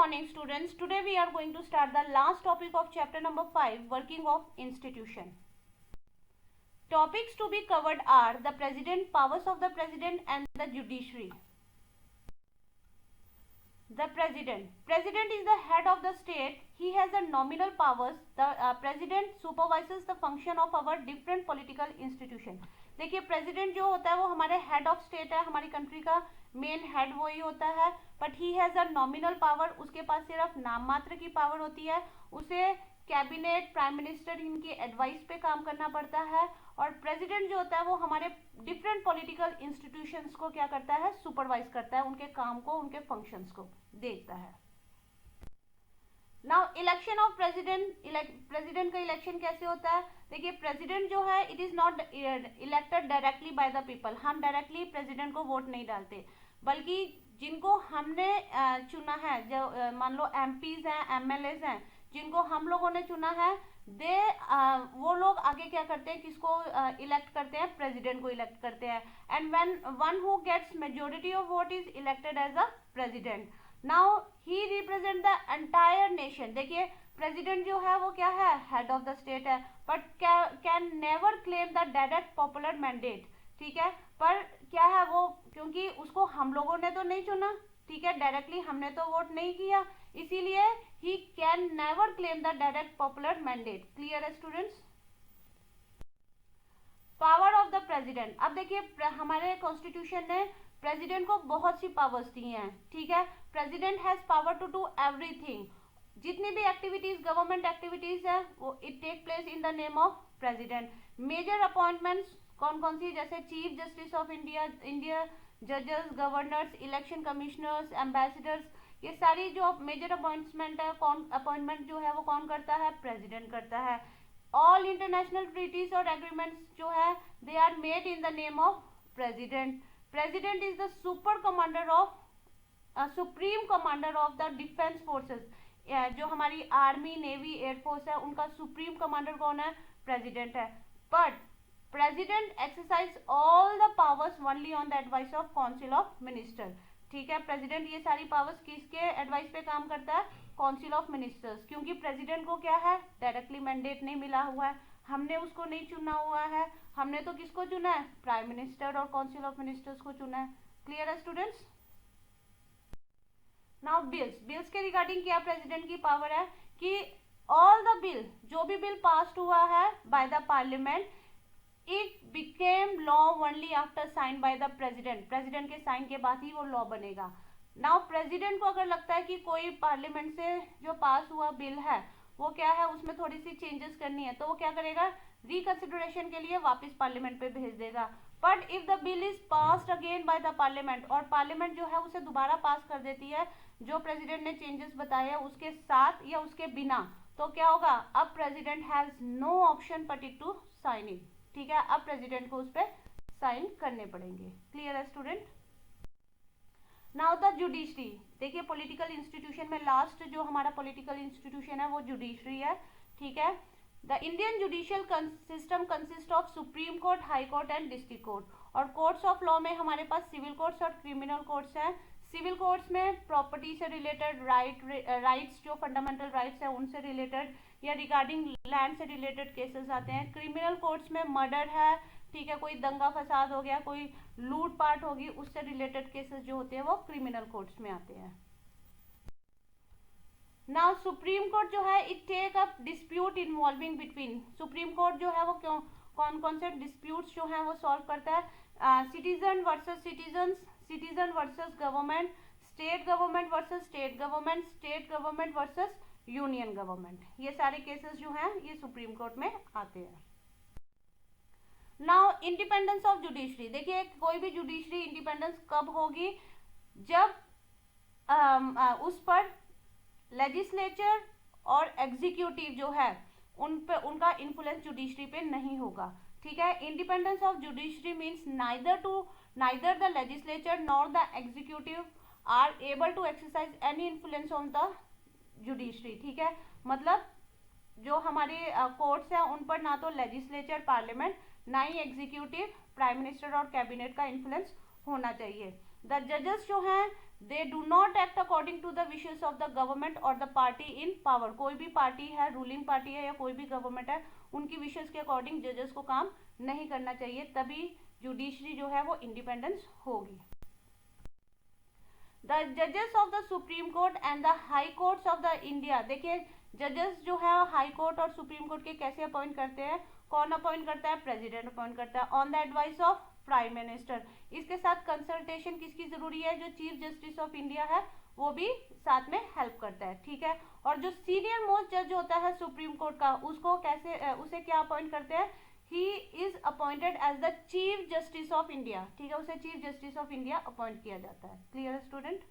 morning students. Today we are going to start the last topic of chapter number 5, working of institution. Topics to be covered are the president, powers of the president and the judiciary. The president is the head of the state. He has the nominal powers. The president supervises the function of our different political institution. देखिए president जो होता है वो हमारे head of state है, हमारी country का main head वही होता है, but he has a nominal power. उसके पास सिर्फ नाम मात्र की पावर होती है. उसे कैबिनेट, प्राइम मिनिस्टर इनकी एडवाइस पे काम करना पड़ता है. और प्रेसिडेंट जो होता है वो हमारे डिफरेंट पॉलिटिकल इंस्टीट्यूशंस को क्या करता है, सुपरवाइज करता है, उनके काम को, उनके फंक्शंस को देखता है. नाउ इलेक्शन ऑफ प्रेसिडेंट का इलेक्शन कैसे होता है. देखिए प्रेसिडेंट जो है it is not elected directly by the people. हम डायरेक्टली प्रेसिडेंट को वोट नहीं डालते, बल्कि जिनको हमने चुना है, जो मान लो एमपीज हैं, एमएलएज हैं, जिनको हम लोगों ने चुना है, वो लोग आगे क्या करते हैं, किसको इलेक्ट करते हैं, प्रेसिडेंट को इलेक्ट करते हैं. And when one who gets majority of vote is elected as a president. Now he represent the entire nation. देखिए प्रेसिडेंट जो है वो क्या है, हेड ऑफ द स्टेट है, but can never claim the direct popular mandate. ठीक है, पर क्या है वो, क्योंकि उसको हम लोगों ने तो नहीं चुना, ठीक है, डायरेक्टली हमने तो वोट नहीं किया, इसीलिए he can never claim the direct popular mandate. Clear है students. Power of the president. अब देखिए हमारे कॉन्स्टिट्यूशन ने प्रेसिडेंट को बहुत सी पावर्स दी हैं. ठीक है, president has power to do everything. जितनी भी एक्टिविटीज, गवर्नमेंट एक्टिविटीज है, वो it take place in the name of president. Major appointments कौन कौन सी, जैसे चीफ जस्टिस ऑफ इंडिया, जजेस, गवर्नर्स, इलेक्शन कमिश्नर्स, एम्बेसडर्स, ये सारी जो मेजर अपॉइंटमेंट है, अपॉइंटमेंट जो है वो कौन करता है, प्रेसिडेंट करता है. ऑल इंटरनेशनल ट्रीटीज और एग्रीमेंट्स जो है they are made in the name of president. President is the super commander of supreme commander of the defence forces. जो हमारी आर्मी, नेवी, एयरफोर्स है, उनका सुप्रीम कमांडर कौन है, प्रेसिडेंट है. But president exercise all the powers only on the advice of council of minister. ठीक है, president ये सारी पावर्स किसके एडवाइस पे काम करता है, काउंसिल ऑफ मिनिस्टर्स. क्योंकि प्रेसिडेंट को क्या है, डायरेक्टली मैंडेट नहीं मिला हुआ है, हमने उसको नहीं चुना हुआ है. हमने तो किसको चुना है, प्राइम मिनिस्टर और काउंसिल ऑफ मिनिस्टर्स को चुना है. क्लियर है स्टूडेंट्स. नाउ बिल्स के रिगार्डिंग क्या प्रेसिडेंट की पावर है कि ऑल द बिल, जो भी बिल पास हुआ है by the parliament, it became law only after sign by the president. President के साइन के बाद ही वो लॉ बनेगा. नाउ प्रेसिडेंट को अगर लगता है कि कोई पार्लियामेंट से जो पास हुआ बिल है वो क्या है, उसमें थोड़ी सी चेंजेस करनी है, तो वो क्या करेगा, रिकंसिडरेशन के लिए वापस पार्लियामेंट पे भेज देगा. But if the bill is passed again bye the parliament, और पार्लियामेंट जो है उसे दोबारा पास कर देती है जो प्रेसिडेंट ने चेंजेस बताए हैं उसके साथ या उसके बिना, तो क्या होगा, अब president has no option but to sign it. ठीक है, अब प्रेसिडेंट को उस पर साइन करने पड़ेंगे. क्लियर है स्टूडेंट. Now the judiciary. देखिए पॉलिटिकल इंस्टीट्यूशन में लास्ट जो हमारा पॉलिटिकल इंस्टीट्यूशन है वो जुडिशरी है. ठीक है, the Indian judicial system consist of supreme court, high court and district court. और कोर्ट्स ऑफ लॉ में हमारे पास सिविल कोर्ट्स और क्रिमिनल कोर्ट्स हैं. सिविल कोर्ट्स में प्रॉपर्टी से रिलेटेड राइट्स, जो फंडामेंटल राइट्स हैं उनसे रिलेटेड या रिगार्डिंग लैंड से रिलेटेड केसेस आते हैं. क्रिमिनल कोर्ट्स में मर्डर है, ठीक है, कोई दंगा फसाद हो गया, कोई लूट पाट होगी, उससे रिलेटेड केसेस जो होते हैं वो क्रिमिनल कोर्ट्स में आते हैं. नाउ सुप्रीम कोर्ट जो है it take up dispute involving between. Supreme court जो है वो कौन कौन से डिस्प्यूट्स जो है वो सॉल्व करता है. Citizen versus citizens, citizen versus government, state government versus state government, state government versus union government. ये सारे केसेस जो हैं ये सुप्रीम कोर्ट में आते हैं. Now independence of judiciary. देखिए कोई भी जुडिशरी इंडिपेंडेंस कब होगी, जब उस पर लेजिस्लेचर और एग्जीक्यूटिव जो है उन पे उनका इन्फ्लुएंस जुडिशरी पे नहीं होगा. ठीक है, independence of judiciary means neither the legislature nor the executive are able to exercise any influence on the judiciary. ठीक है, मतलब जो हमारे कोर्ट्स हैं उन पर ना तो लेजिस्लेचर, पार्लियामेंट, ना ही एग्जीक्यूटिव, प्राइम मिनिस्टर और कैबिनेट का इन्फ्लुएंस होना चाहिए. द जजेस जो हैं they do not act according to the wishes of the government और द पार्टी इन पावर। कोई भी पार्टी है, रूलिंग पार्टी है या कोई भी गवर्नमेंट है, उनकी विशेस के अकॉर्डिंग जजेस को काम नहीं करना चाहिए, तभी जुडिशरी जो है वो इंडिपेंडेंस होगी। द जजेस of the supreme court and the high courts of the India, देखिए जजेस जो है हाई कोर्ट और सुप्रीम कोर्ट के कैसे अपॉइंट करते हैं, कौन अपॉइंट करता है, प्रेसिडेंट अपॉइंट करता है on the advice of prime minister. इसके साथ कंसल्टेशन किसकी जरूरी है, जो चीफ जस्टिस ऑफ इंडिया है वो भी साथ में हेल्प करता है, ठीक है। और जो सीनियर मोस्ट जज होता है सुप्रीम कोर्ट का, उसको कैसे उसे क्या अपॉइंट करते हैं, he is appointed as the chief justice of India, ठीक है, उसे chief justice of India appoint किया जाता है। Clear student.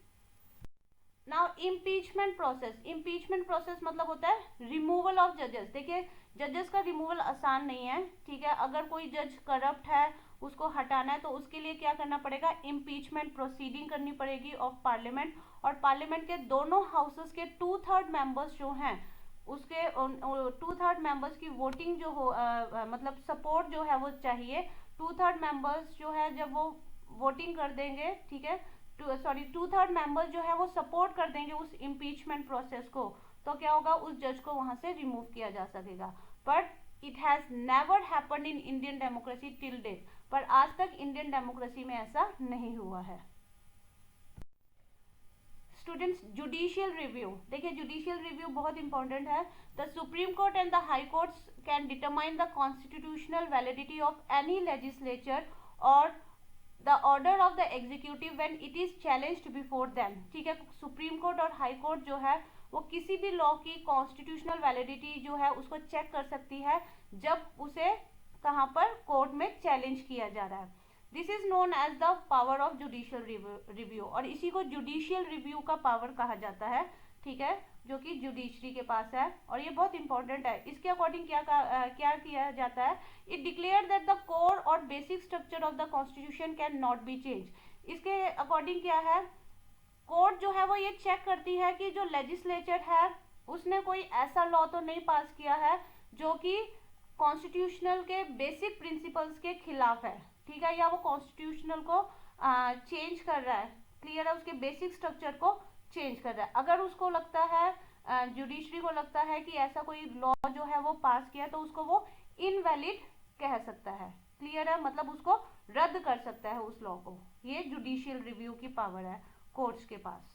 Now impeachment process, impeachment process मतलब होता है रिमूवल ऑफ जजेस। देखिए जजेस का रिमूवल आसान नहीं है, ठीक है। अगर कोई जज करप्ट है, उसको हटाना है, तो उसके लिए क्या करना पड़ेगा, इम्पीचमेंट प्रोसीडिंग करनी पड़ेगी ऑफ पार्लियामेंट। और पार्लियामेंट के दोनों हाउसेस के 2/3 मेंबर्स जो हैं, उसके 2/3 मेंबर्स की वोटिंग जो हो मतलब सपोर्ट जो है वो चाहिए। 2/3 मेंबर्स जो है जब वो वोटिंग कर देंगे, ठीक है, 2/3 मेंबर्स जो है वो सपोर्ट कर देंगे उस इम्पीचमेंट प्रोसेस को, तो क्या होगा, उस जज को वहां से रिमूव किया जा सकेगा। But it has never happened in Indian democracy till date, पर आज तक इंडियन डेमोक्रेसी में ऐसा नहीं हुआ है। स्टूडेंट्स जुडिशियल रिव्यू, देखिए जुडिशियल रिव्यू बहुत इंपॉर्टेंट है। The supreme court and the high courts can determine the constitutional validity of any legislature or the order of the executive when it is challenged before them, ठीक है। Supreme court और high court जो है वो किसी भी law की constitutional validity जो है उसको चेक कर सकती है जब उसे कहां पर, कोर्ट में चैलेंज किया जा रहा है। This is known as the power of judicial review, और इसी को जुडिशियल रिव्यू का पावर कहा जाता है, ठीक है, जो कि जुडिशरी के पास है। और ये बहुत इंपॉर्टेंट है। इसके अकॉर्डिंग क्या किया जाता है, it declare that the core or basic structure of the constitution cannot be change. इसके अकॉर्डिंग क्या है, कोर्ट जो है वो ये चेक करती है कि जो लेजिस्लेचर है उसने कोई ऐसा लॉ तो नहीं पास किया है जो कि कॉन्स्टिट्यूशनल के बेसिक प्रिंसिपल्स के खिलाफ है, ठीक है, या वो कॉन्स्टिट्यूशनल को चेंज कर रहा है, क्लियर है, उसके बेसिक स्ट्रक्चर को चेंज कर रहा है। अगर उसको लगता है, जुडिशरी को लगता है कि ऐसा कोई लॉ जो है वो पास किया, तो उसको वो इनवैलिड कह सकता है, क्लियर है, मतलब उसको रद्द कर सकता है उस लॉ को। ये जुडिशियल रिव्यू की पावर है कोर्ट्स के पास।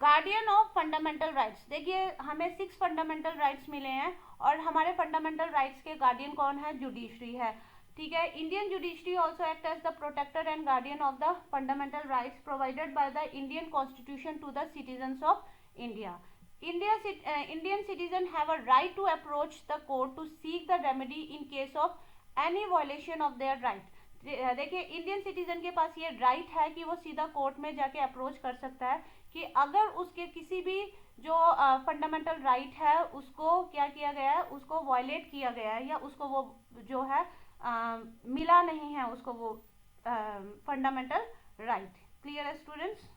गार्डियन ऑफ फंडामेंटल राइट्स, देखिए हमें 6 फंडामेंटल राइट्स मिले हैं और हमारे फंडामेंटल राइट्स के गार्डियन कौन है, जुडिशरी है, ठीक है। Indian judiciary also act as the protector and guardian of the fundamental rights provided by the Indian constitution to the citizens of India. Indian citizens have a right to approach the court to seek the remedy in case of any violation of their right. देखिए Indian citizen के पास ये right है कि वो सीधा court में जाके approach कर सकता है कि अगर उसके किसी भी जो फंडामेंटल राइट है उसको क्या किया गया है, उसको वायलेट किया गया है, या उसको वो जो है मिला नहीं है उसको वो फंडामेंटल राइट। क्लियर है students.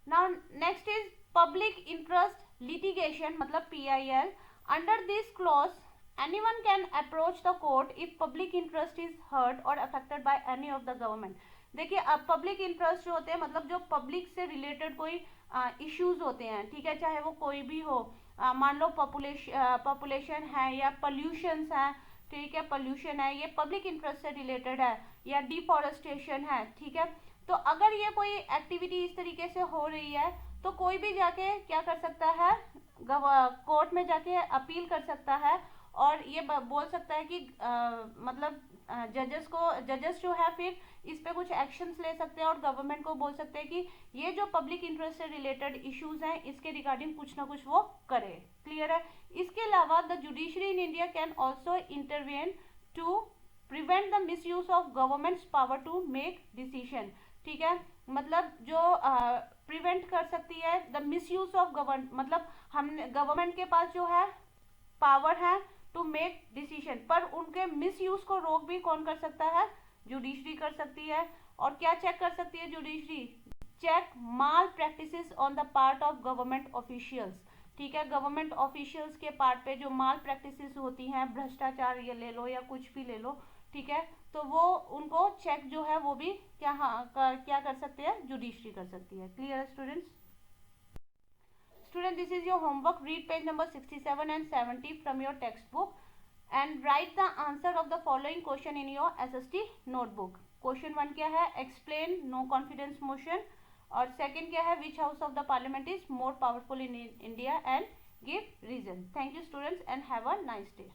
Now next is public interest litigation, मतलब PIL। Under this clause anyone can approach the court if public interest is hurt or affected by any of the government। देखिए अब public interest जो होते हैं मतलब जो public से related कोई इश्यूज होते हैं, ठीक है, चाहे वो कोई भी हो, मान लो पॉपुलेशन है या पॉल्यूशन है, ठीक है, पॉल्यूशन है, ये पब्लिक इंटरेस्ट से रिलेटेड है, या डिफॉरेस्टेशन है, ठीक है। तो अगर ये कोई एक्टिविटी इस तरीके से हो रही है तो कोई भी जाके क्या कर सकता है, कोर्ट में जाके अपील कर सकता है और ये बोल सकता है कि मतलब जजेस जो है फिर इस पे कुछ एक्शंस ले सकते हैं और गवर्नमेंट को बोल सकते हैं कि ये जो पब्लिक इंटरेस्ट से रिलेटेड इश्यूज हैं इसके रिगार्डिंग कुछ ना कुछ वो करे। क्लियर है। इसके अलावा the judiciary in India can also intervene to prevent the misuse of government's power to make decision, ठीक है, मतलब जो प्रिवेंट कर सकती है द मिसयूज ऑफ गवर्नमेंट, मतलब हम गवर्नमेंट के पास जो है पावर है टू मेक डिसीजन, पर उनके मिसयूज को रोक भी कौन कर सकता है, जुडिशरी कर सकती है। और क्या चेक कर सकती है judiciary, check malpractices on the part of government officials, ठीक है, गवर्नमेंट ऑफिशियल्स के पार्ट पे जो माल प्रैक्टिसेस होती हैं, भ्रष्टाचार ये ले लो या कुछ भी ले लो, ठीक है, तो वो उनको चेक जो है वो भी क्या कर सकते हैं, जुडिशरी कर सकती है। Clear students? Student, this is your homework. Read page number 67 and 70 from your textbook and write the answer of the following question in your SST notebook. Question 1 क्या है? Explain no confidence motion. और second क्या है? Which house of the parliament is more powerful in India and give reason. Thank you students and have a nice day.